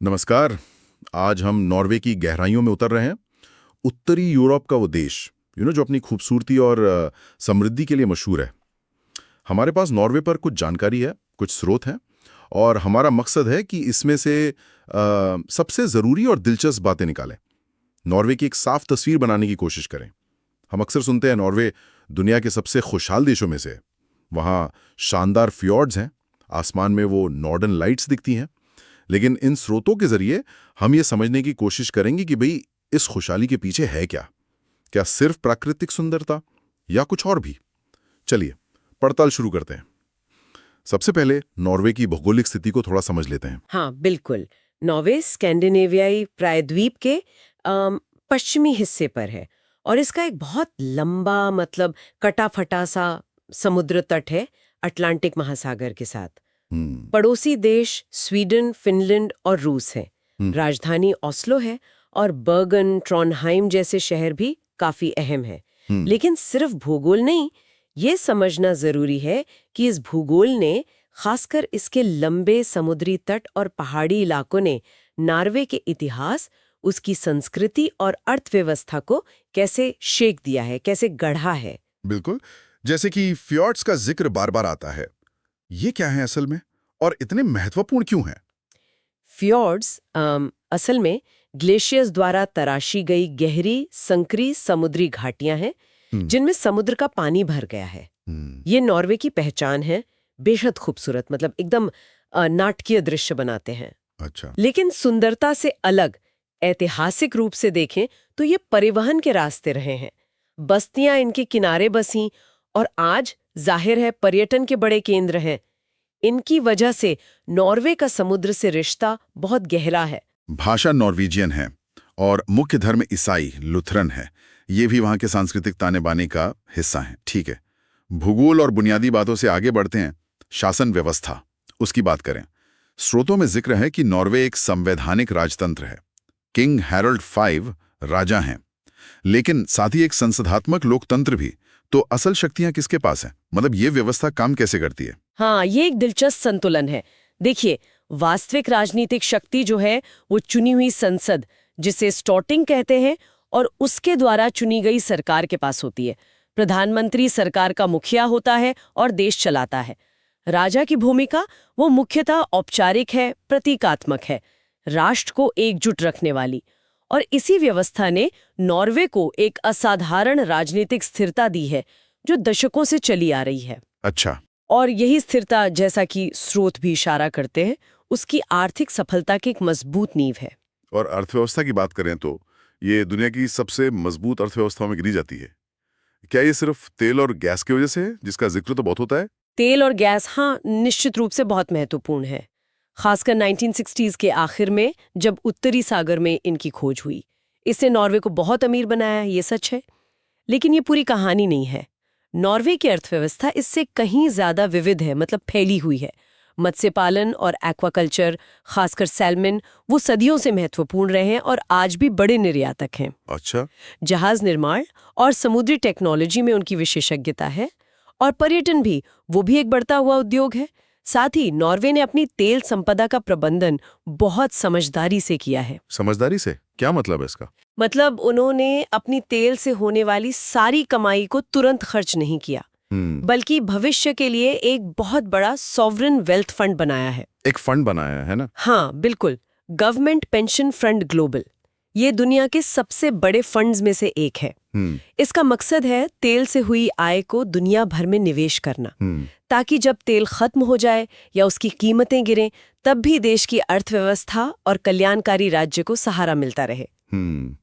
नमस्कार। आज हम नॉर्वे की गहराइयों में उतर रहे हैं। उत्तरी यूरोप का वो देश जो अपनी खूबसूरती और समृद्धि के लिए मशहूर है। हमारे पास नॉर्वे पर कुछ जानकारी है, कुछ स्रोत हैं, और हमारा मकसद है कि इसमें से सबसे ज़रूरी और दिलचस्प बातें निकालें। नॉर्वे की एक साफ तस्वीर बनाने की कोशिश करें। हम अक्सर सुनते हैं नॉर्वे दुनिया के सबसे खुशहाल देशों में से है। वहाँ शानदार फ्योर्ड्स हैं, आसमान में वो नॉर्डर्न लाइट्स दिखती हैं। लेकिन इन स्रोतों के जरिए हम ये समझने की कोशिश करेंगे कि भाई इस खुशहाली के पीछे है क्या। क्या सिर्फ प्राकृतिक सुंदरता या कुछ और भी? चलिए पड़ताल शुरू करते हैं। सबसे पहले नॉर्वे की भौगोलिक स्थिति को थोड़ा समझ लेते हैं। हाँ, बिल्कुल। नॉर्वे स्कैंडिनेवियाई प्रायद्वीप के पश्चिमी हिस्से पर है और इसका एक बहुत लंबा कटा-फटा सा समुद्र तट है अटलांटिक महासागर के साथ। हम्म। पड़ोसी देश स्वीडन, फिनलैंड और रूस हैं। हम्म। राजधानी ओस्लो है और बर्गन, ट्रॉनहाइम जैसे शहर भी काफी अहम है। हम्म। लेकिन सिर्फ भूगोल नहीं, ये समझना जरूरी है कि इस भूगोल ने, खासकर इसके लंबे समुद्री तट और पहाड़ी इलाकों ने, नॉर्वे के इतिहास, उसकी संस्कृति और अर्थव्यवस्था को कैसे शेक दिया है, कैसे गढ़ा है। बिल्कुल। जैसे कि फ्योर्ड्स का जिक्र बार बार आता है, ये क्या है असल में और इतने महत्वपूर्ण क्यों हैं? फ्योर्ड्स असल में ग्लेशियर्स द्वारा तराशी गई गहरी संकरी समुद्री घाटियां हैं जिनमें समुद्र का पानी भर गया है। ये नॉर्वे की पहचान है। बेहद खूबसूरत, एकदम नाटकीय दृश्य बनाते हैं। अच्छा। लेकिन सुंदरता से अलग, ऐतिहासिक रूप से देखें तो ये परिवहन के रास्ते रहे हैं। बस्तियां इनके किनारे बसी और आज जाहिर है पर्यटन के बड़े केंद्र हैं। इनकी वजह से नॉर्वे का समुद्र से रिश्ता बहुत गहरा है। भाषा नॉर्वेजियन है और मुख्य धर्म ईसाई लुथरन है। ये भी वहाँ के सांस्कृतिक ताने बाने का हिस्सा है। ठीक है, भूगोल और बुनियादी बातों से आगे बढ़ते हैं। शासन व्यवस्था, उसकी बात करें। स्रोतों में जिक्र है कि नॉर्वे एक संवैधानिक राजतंत्र है। किंग हैरोल्ड 5 राजा हैं, लेकिन साथ ही एक संसदात्मक लोकतंत्र भी। तो असल शक्तियां किसके पास हैं? ये व्यवस्था काम कैसे करती है? हाँ, ये एक दिलचस्प संतुलन है। देखिए, वास्तविक राजनीतिक शक्ति जो है वो चुनी हुई संसद, जिसे स्टॉटिंग कहते हैं, और उसके द्वारा चुनी गई सरकार के पास होती है। प्रधानमंत्री सरकार का मुखिया होता है और देश चलाता है। राजा की भूमिका वो मुख्यतः औपचारिक है, प्रतीकात्मक है, राष्ट्र को एकजुट रखने वाली। और इसी व्यवस्था ने नॉर्वे को एक असाधारण राजनीतिक स्थिरता दी है जो दशकों से चली आ रही है। अच्छा। और यही स्थिरता, जैसा कि स्रोत भी इशारा करते हैं, उसकी आर्थिक सफलता की एक मजबूत नींव है। और अर्थव्यवस्था की बात करें तो ये दुनिया की सबसे मजबूत अर्थव्यवस्थाओं में गिनी जाती है। क्या ये सिर्फ तेल और गैस की वजह से है, जिसका जिक्र तो बहुत होता है? तेल और गैस, हाँ, निश्चित रूप से बहुत महत्वपूर्ण है। खासकर 1960s के आखिर में, जब उत्तरी सागर में इनकी खोज हुई। इससे नॉर्वे को बहुत अमीर बनाया, ये सच है। लेकिन ये पूरी कहानी नहीं है। नॉर्वे की अर्थव्यवस्था इससे कहीं ज्यादा विविध है, फैली हुई है। मत्स्य पालन और एक्वाकल्चर, खासकर सैल्मन, वो सदियों से महत्वपूर्ण रहे हैं और आज भी बड़े निर्यातक हैं। अच्छा। जहाज निर्माण और समुद्री टेक्नोलॉजी में उनकी विशेषज्ञता है। और पर्यटन भी, वो भी एक बढ़ता हुआ उद्योग है। साथ ही नॉर्वे ने अपनी तेल संपदा का प्रबंधन बहुत समझदारी से किया है। समझदारी से क्या मतलब है इसका? उन्होंने अपनी तेल से होने वाली सारी कमाई को तुरंत खर्च नहीं किया, बल्कि भविष्य के लिए एक बहुत बड़ा सॉवरेन वेल्थ फंड बनाया है। एक फंड बनाया है ना? हाँ, बिल्कुल। गवर्नमेंट पेंशन फंड ग्लोबल, ये दुनिया के सबसे बड़े फंड्स में से एक है। इसका मकसद है तेल से हुई आय को दुनिया भर में निवेश करना, ताकि जब तेल खत्म हो जाए या उसकी कीमतें गिरें, तब भी देश की अर्थव्यवस्था और कल्याणकारी राज्य को सहारा मिलता रहे।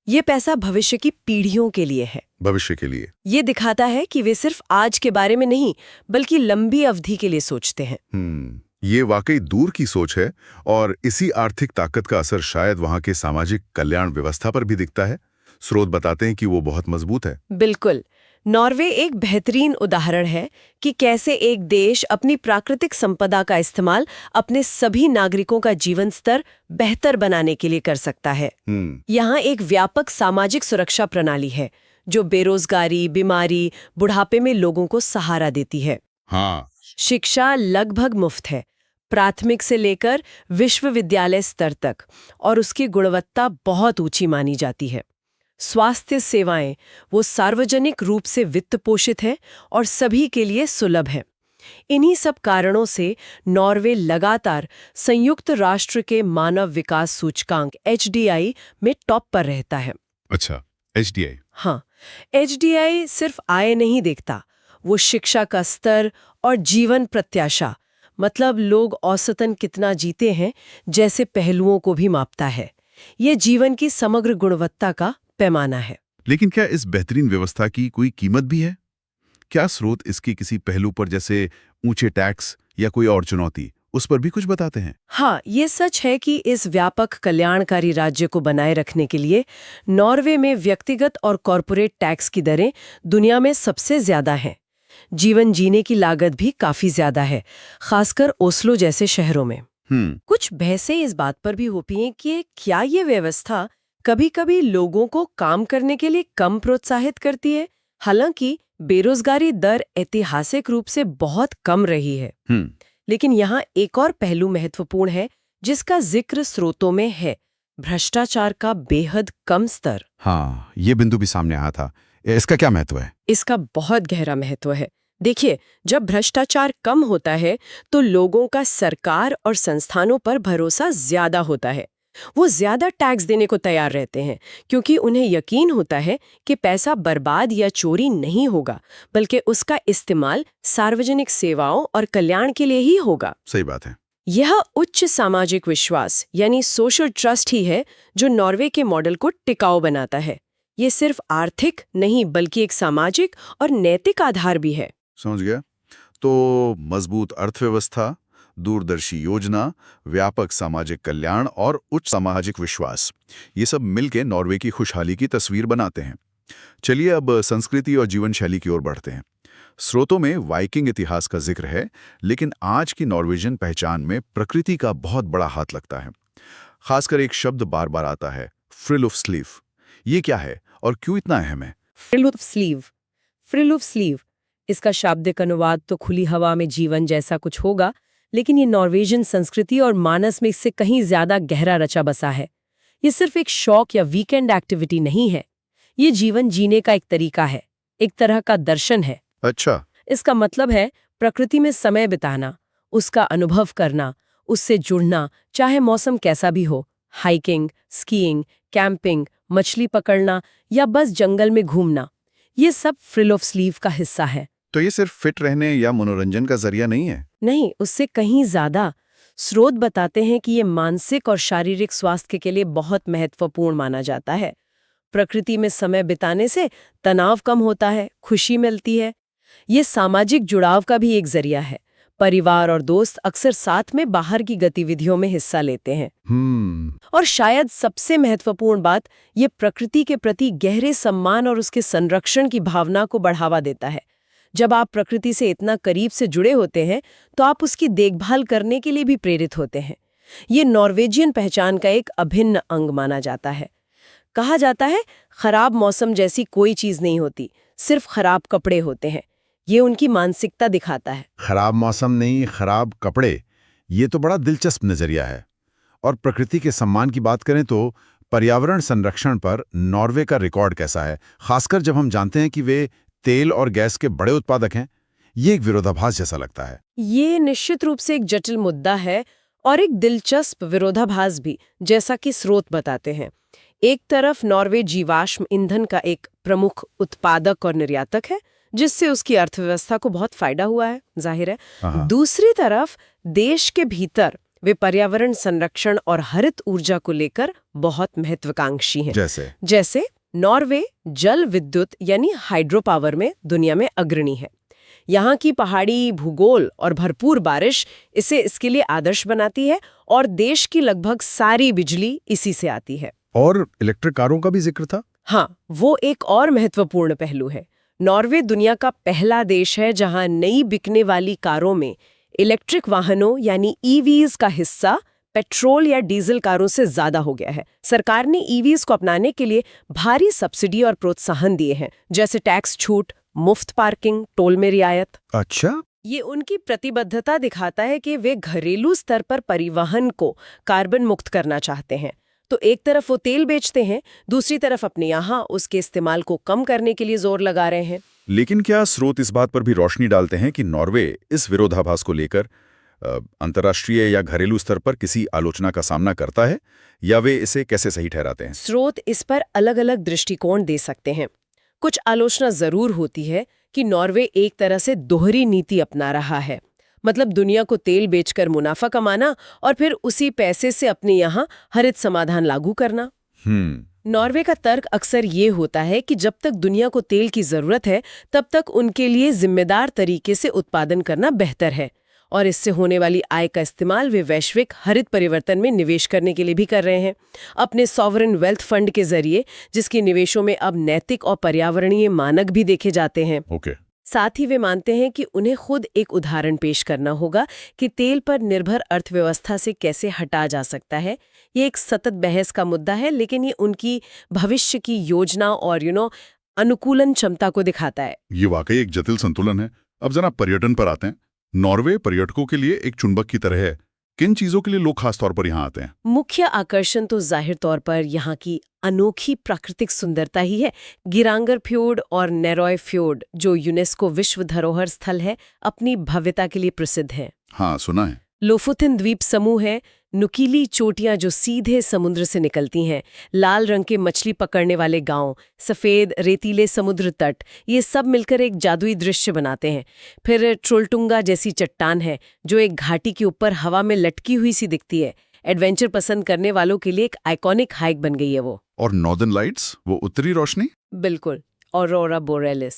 ये पैसा भविष्य की पीढ़ियों के लिए है। भविष्य के लिए। ये दिखाता है कि वे सिर्फ आज के बारे में नहीं, बल्कि लंबी अवधि के लिए सोचते हैं। ये वाकई दूर की सोच है, और इसी आर्थिक ताकत का असर शायद वहाँ के सामाजिक कल्याण व्यवस्था पर भी दिखता है। स्रोत बताते हैं कि वो बहुत मजबूत है। बिल्कुल। नॉर्वे एक बेहतरीन उदाहरण है कि कैसे एक देश अपनी प्राकृतिक संपदा का इस्तेमाल अपने सभी नागरिकों का जीवन स्तर बेहतर बनाने के लिए कर सकता है। यहाँ एक व्यापक सामाजिक सुरक्षा प्रणाली है जो बेरोजगारी, बीमारी, बुढ़ापे में लोगों को सहारा देती है। हाँ। शिक्षा लगभग मुफ्त है। प्राथमिक से लेकर विश्वविद्यालय स्तर तक, और उसकी गुणवत्ता बहुत ऊंची मानी जाती है। स्वास्थ्य सेवाएं वो सार्वजनिक रूप से वित्त पोषित है और सभी के लिए सुलभ है। इन्हीं सब कारणों से नॉर्वे लगातार संयुक्त राष्ट्र के मानव विकास सूचकांक HDI में टॉप पर रहता है। अच्छा, HDI। हाँ, HDI सिर्फ आय नहीं देखता, वो शिक्षा का स्तर और जीवन प्रत्याशा, मतलब लोग औसतन कितना जीते हैं, जैसे पहलुओं को भी मापता है। ये जीवन की समग्र गुणवत्ता का पैमाना है। लेकिन क्या इस बेहतरीन व्यवस्था की कोई कीमत भी है? क्या स्रोत इसके किसी पहलू पर, जैसे ऊंचे टैक्स या कोई और चुनौती, उस पर भी कुछ बताते हैं? हाँ, ये सच है कि इस व्यापक कल्याणकारी राज्य को बनाए रखने के लिए नॉर्वे में व्यक्तिगत और कॉरपोरेट टैक्स की दरें दुनिया में सबसे ज्यादा हैं। जीवन जीने की लागत भी काफी ज्यादा है, खासकर ओस्लो जैसे शहरों में। कुछ बहसें इस बात पर भी होती हैं कि क्या ये व्यवस्था कभी-कभी लोगों को काम करने के लिए कम प्रोत्साहित करती है, हालांकि बेरोजगारी दर ऐतिहासिक रूप से बहुत कम रही है। लेकिन यहाँ एक और पहलू महत्वपूर्ण है जिसका जिक्र स्रोतों में है, भ्रष्टाचार का बेहद कम स्तर। हाँ, ये बिंदु भी सामने आया था। इसका क्या महत्व है? इसका बहुत गहरा महत्व है। देखिए, जब भ्रष्टाचार कम होता है तो लोगों का सरकार और संस्थानों पर भरोसा ज्यादा होता है। वो ज्यादा टैक्स देने को तैयार रहते हैं क्योंकि उन्हें यकीन होता है कि पैसा बर्बाद या चोरी नहीं होगा, बल्कि उसका इस्तेमाल सार्वजनिक सेवाओं और कल्याण के लिए ही होगा। सही बात है। यह उच्च सामाजिक विश्वास यानी सोशल ट्रस्ट ही है जो नॉर्वे के मॉडल को टिकाऊ बनाता है। ये सिर्फ आर्थिक नहीं बल्कि एक सामाजिक और नैतिक आधार भी है। समझ गया। तो मजबूत अर्थव्यवस्था, दूरदर्शी योजना, व्यापक सामाजिक कल्याण और उच्च सामाजिक विश्वास, ये सब मिलकर नॉर्वे की खुशहाली की तस्वीर बनाते हैं। चलिए अब संस्कृति और जीवन शैली की ओर बढ़ते हैं। स्रोतों में वाइकिंग इतिहास का जिक्र है, लेकिन आज की नॉर्वेजियन पहचान में प्रकृति का बहुत बड़ा हाथ लगता है। खासकर एक शब्द बार बार आता है, फ्रिलुफ्सलीव। ये क्या है और क्यों इतना अहम है? फ्रिलुफ्सलीव, इसका शाब्दिक अनुवाद तो खुली हवा में जीवन जैसा कुछ होगा, लेकिन ये नॉर्वेजियन संस्कृति और मानस में इससे कहीं ज्यादा गहरा रचा बसा है। ये सिर्फ एक शौक या वीकेंड एक्टिविटी नहीं है, ये जीवन जीने का एक तरीका है, एक तरह का दर्शन है। अच्छा। इसका मतलब है प्रकृति में समय बिताना, उसका अनुभव करना, उससे जुड़ना, चाहे मौसम कैसा भी हो। हाइकिंग, स्कीइंग, कैंपिंग, मछली पकड़ना या बस जंगल में घूमना, ये सब फ्रिलुफ्सलीव का हिस्सा है। तो ये सिर्फ फिट रहने या मनोरंजन का जरिया नहीं है? नहीं, उससे कहीं ज्यादा। स्रोत बताते हैं कि ये मानसिक और शारीरिक स्वास्थ्य के लिए बहुत महत्वपूर्ण माना जाता है। प्रकृति में समय बिताने से तनाव कम होता है, खुशी मिलती है। ये सामाजिक जुड़ाव का भी एक जरिया है। परिवार और दोस्त अक्सर साथ में बाहर की गतिविधियों में हिस्सा लेते हैं। और शायद सबसे महत्वपूर्ण बात, ये प्रकृति के प्रति गहरे सम्मान और उसके संरक्षण की भावना को बढ़ावा देता है। जब आप प्रकृति से इतना करीब से जुड़े होते हैं तो आप उसकी देखभाल करने के लिए भी प्रेरित होते हैं। ये नॉर्वेजियन पहचान का एक अभिन्न अंग माना जाता है। कहा जाता है, खराब मौसम जैसी कोई चीज नहीं होती, सिर्फ खराब कपड़े होते हैं। ये उनकी मानसिकता दिखाता है। खराब मौसम नहीं, खराब कपड़े, ये तो बड़ा दिलचस्प नजरिया है। और प्रकृति के सम्मान की बात करें तो पर्यावरण संरक्षण पर नॉर्वे का रिकॉर्ड कैसा है, खासकर जब हम जानते हैं कि वे तेल और गैस के बड़े उत्पादक हैं? ये एक विरोधाभास जैसा लगता है। ये निश्चित रूप से एक जटिल मुद्दा है और एक दिलचस्प विरोधाभास भी, जैसा कि स्रोत बताते हैं। एक तरफ नॉर्वे जीवाश्म ईंधन का एक प्रमुख उत्पादक और निर्यातक है, जिससे उसकी अर्थव्यवस्था को बहुत फायदा हुआ है, जाहिर है। दूसरी तरफ देश के भीतर वे पर्यावरण संरक्षण और हरित ऊर्जा को लेकर बहुत महत्वाकांक्षी हैं। जैसे नॉर्वे जल विद्युत यानी हाइड्रो पावर में दुनिया में अग्रणी है। यहाँ की पहाड़ी भूगोल और भरपूर बारिश इसे इसके लिए आदर्श बनाती है और देश की लगभग सारी बिजली इसी से आती है। और इलेक्ट्रिक कारों का भी जिक्र था। हाँ, वो एक और महत्वपूर्ण पहलू है। नॉर्वे दुनिया का पहला देश है जहां नई बिकने वाली कारों में इलेक्ट्रिक वाहनों यानी ईवीज का हिस्सा पेट्रोल या डीजल कारों से ज्यादा हो गया है। सरकार ने ईवीज को अपनाने के लिए भारी सब्सिडी और प्रोत्साहन दिए हैं, जैसे टैक्स छूट, मुफ्त पार्किंग, टोल में रियायत। अच्छा, ये उनकी प्रतिबद्धता दिखाता है कि वे घरेलू स्तर पर परिवहन को कार्बन मुक्त करना चाहते हैं। तो एक तरफ वो तेल बेचते हैं, दूसरी तरफ अपने यहाँ उसके इस्तेमाल को कम करने के लिए जोर लगा रहे हैं। लेकिन क्या स्रोत इस बात पर भी रोशनी डालते हैं कि नॉर्वे इस विरोधाभास को लेकर अंतर्राष्ट्रीय या घरेलू स्तर पर किसी आलोचना का सामना करता है, या वे इसे कैसे सही ठहराते हैं? स्रोत इस पर अलग-अलग दृष्टिकोण दे सकते हैं। कुछ आलोचना जरूर होती है कि नॉर्वे एक तरह से दोहरी नीति अपना रहा है, मतलब दुनिया को तेल बेचकर मुनाफा कमाना और फिर उसी पैसे से अपने यहाँ हरित समाधान लागू करना। नॉर्वे का तर्क अक्सर ये होता है कि जब तक दुनिया को तेल की जरूरत है, तब तक उनके लिए जिम्मेदार तरीके से उत्पादन करना बेहतर है, और इससे होने वाली आय का इस्तेमाल वे वैश्विक हरित परिवर्तन में निवेश करने के लिए भी कर रहे हैं, अपने सॉवरेन वेल्थ फंड के जरिए, जिसके निवेशों में अब नैतिक और पर्यावरणीय मानक भी देखे जाते हैं। साथ ही वे मानते हैं कि उन्हें खुद एक उदाहरण पेश करना होगा कि तेल पर निर्भर अर्थव्यवस्था से कैसे हटा जा सकता है। ये एक सतत बहस का मुद्दा है, लेकिन ये उनकी भविष्य की योजना और अनुकूलन क्षमता को दिखाता है। ये वाकई एक जटिल संतुलन है। अब जरा पर्यटन पर आते हैं। नॉर्वे पर्यटकों के लिए एक चुंबक की तरह है। किन चीजों के लिए लोग खास तौर पर यहाँ आते हैं? मुख्य आकर्षण तो जाहिर तौर पर यहाँ की अनोखी प्राकृतिक सुंदरता ही है। गिरांगर फ्योर्ड और नेरोय फ्योर्ड, जो यूनेस्को विश्व धरोहर स्थल है, अपनी भव्यता के लिए प्रसिद्ध है। हाँ, सुना है। लोफुथिन द्वीप समूह है, नुकीली चोटियां जो सीधे समुद्र से निकलती हैं, लाल रंग के मछली पकड़ने वाले गांव, सफेद रेतीले समुद्र तट, ये सब मिलकर एक जादुई दृश्य बनाते हैं। फिर ट्रोलटुंगा जैसी चट्टान है जो एक घाटी के ऊपर हवा में लटकी हुई सी दिखती है। एडवेंचर पसंद करने वालों के लिए एक आइकॉनिक हाइक बन गई है वो। और नॉर्दर्न लाइट्स, वो उत्तरी रोशनी? बिल्कुल, ऑरोरा बोरेलिस।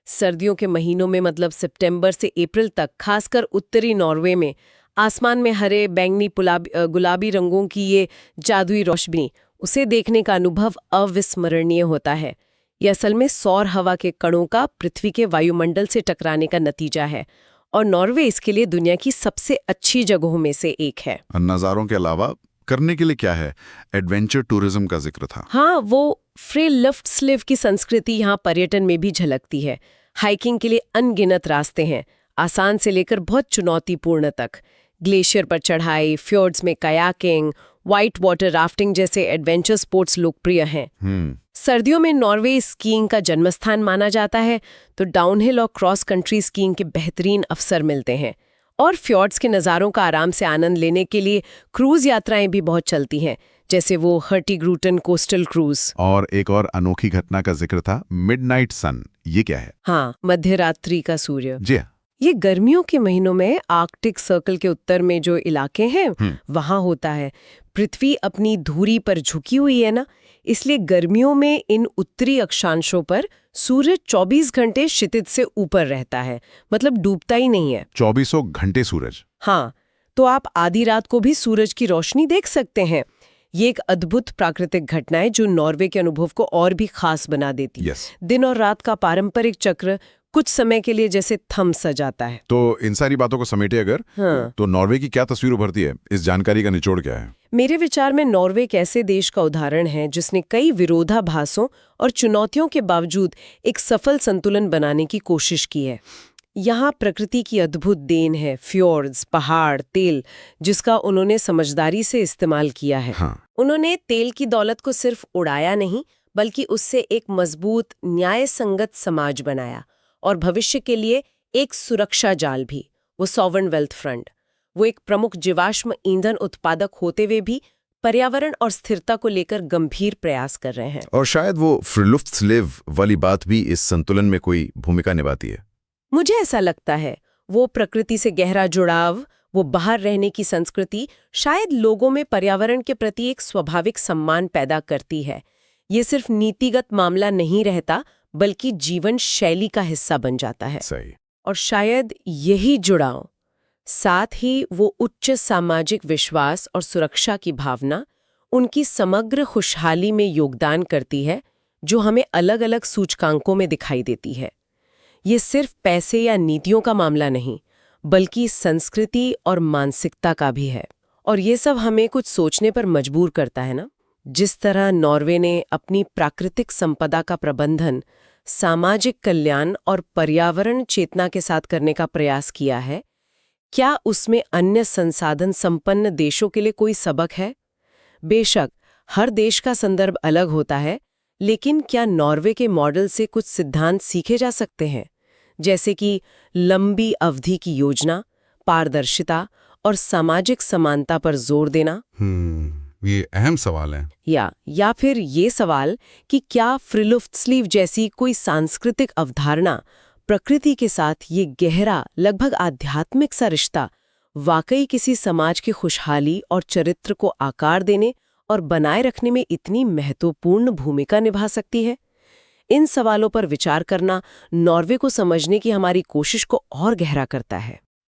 सर्दियों के महीनों में, मतलब सितंबर से अप्रैल तक, खासकर उत्तरी नॉर्वे में आसमान में हरे, बैंगनी, गुलाबी रंगों की ये जादुई रोशनी, उसे देखने का अनुभव अविस्मरणीय होता है। ये असल में सौर हवा के कणों का पृथ्वी के वायुमंडल से टकराने का नतीजा है, और नॉर्वे इसके लिए दुनिया की सबसे अच्छी जगहों में से एक है। नज़ारों के अलावा करने के लिए क्या है? एडवेंचर टूरिज्म का जिक्र था। हाँ, वो फ्रीलुफ्ट्स्लिव की संस्कृति यहाँ पर्यटन में भी झलकती है। हाइकिंग के लिए अनगिनत रास्ते हैं, आसान से लेकर बहुत चुनौतीपूर्ण तक। ग्लेशियर पर चढ़ाई, फ्योर्ड्स में कयाकिंग, व्हाइट वाटर राफ्टिंग जैसे एडवेंचर स्पोर्ट्स लोकप्रिय हैं। सर्दियों में नॉर्वे स्कीइंग का जन्मस्थान माना जाता है, तो डाउनहिल और क्रॉस कंट्री स्कीइंग के बेहतरीन अवसर मिलते हैं। और फ्योर्ड्स के नज़ारों का आराम से आनंद लेने के लिए क्रूज यात्राएं भी बहुत चलती हैं, जैसे वो हर्टिग्रूटन कोस्टल क्रूज। और एक और अनोखी घटना का जिक्र था, मिडनाइट सन। ये क्या है? हाँ, मध्यरात्रि का सूर्य। जी हाँ। ये गर्मियों के महीनों में आर्कटिक सर्कल के उत्तर में जो इलाके हैं वहां होता है। पृथ्वी अपनी धुरी पर झुकी हुई है ना, इसलिए गर्मियों में इन उत्तरी अक्षांशों पर सूर्य 24 घंटे क्षितिज से ऊपर रहता है, मतलब डूबता ही नहीं है। 24 घंटे सूरज? हाँ, तो आप आधी रात को भी सूरज की रोशनी देख सकते हैं। ये एक अद्भुत प्राकृतिक घटना है जो नॉर्वे के अनुभव को और भी खास बना देती है। दिन और रात का पारंपरिक चक्र कुछ समय के लिए जैसे थम सा जाता है। तो इन सारी बातों को समेटे अगर, तो नॉर्वे की क्या तस्वीर उभरती है? इस जानकारी का निचोड़ क्या है? मेरे विचार में नॉर्वे एक ऐसे देश का उदाहरण है जिसने कई विरोधाभासों और चुनौतियों के बावजूद एक सफल संतुलन बनाने की कोशिश की है। यहाँ प्रकृति की अद्भुत देन है, फ्योर्ड्स, पहाड़, तेल, जिसका उन्होंने समझदारी से इस्तेमाल किया है। उन्होंने तेल की दौलत को सिर्फ उड़ाया नहीं, बल्कि उससे एक मजबूत, न्याय संगत समाज बनाया, और भविष्य के लिए एक सुरक्षा जाल भी, वो सॉवरेन वेल्थ फंड। वो एक प्रमुख जीवाश्म ईंधन उत्पादक होते हुए भी पर्यावरण और स्थिरता को लेकर गंभीर प्रयास कर रहे हैं। और शायद वो फ्रीलुफ्ट्स्लिव वाली बात भी इस संतुलन में कोई भूमिका निभाती है। मुझे ऐसा लगता है, वो प्रकृति से गहरा जुड़ाव, वो बाहर रहने की संस्कृति शायद लोगों में पर्यावरण के प्रति एक स्वाभाविक सम्मान पैदा करती है। ये सिर्फ नीतिगत मामला नहीं रहता, बल्कि जीवन शैली का हिस्सा बन जाता है। सही। और शायद यही जुड़ाव, साथ ही वो उच्च सामाजिक विश्वास और सुरक्षा की भावना, उनकी समग्र खुशहाली में योगदान करती है, जो हमें अलग अलग सूचकांकों में दिखाई देती है। ये सिर्फ पैसे या नीतियों का मामला नहीं, बल्कि संस्कृति और मानसिकता का भी है। और ये सब हमें कुछ सोचने पर मजबूर करता है ना। जिस तरह नॉर्वे ने अपनी प्राकृतिक संपदा का प्रबंधन सामाजिक कल्याण और पर्यावरण चेतना के साथ करने का प्रयास किया है, क्या उसमें अन्य संसाधन संपन्न देशों के लिए कोई सबक है? बेशक हर देश का संदर्भ अलग होता है, लेकिन क्या नॉर्वे के मॉडल से कुछ सिद्धांत सीखे जा सकते हैं, जैसे कि लंबी अवधि की योजना, पारदर्शिता और सामाजिक समानता पर जोर देना? ये अहम सवाल है। या फिर ये सवाल कि क्या फ्रिलुफ्त्स्लीव जैसी कोई सांस्कृतिक अवधारणा, प्रकृति के साथ ये गहरा, लगभग आध्यात्मिक सा रिश्ता वाकई किसी समाज की खुशहाली और चरित्र को आकार देने और बनाए रखने में इतनी महत्वपूर्ण भूमिका निभा सकती है? इन सवालों पर विचार करना नॉर्वे को समझने की हमारी कोशिश को और गहरा करता है।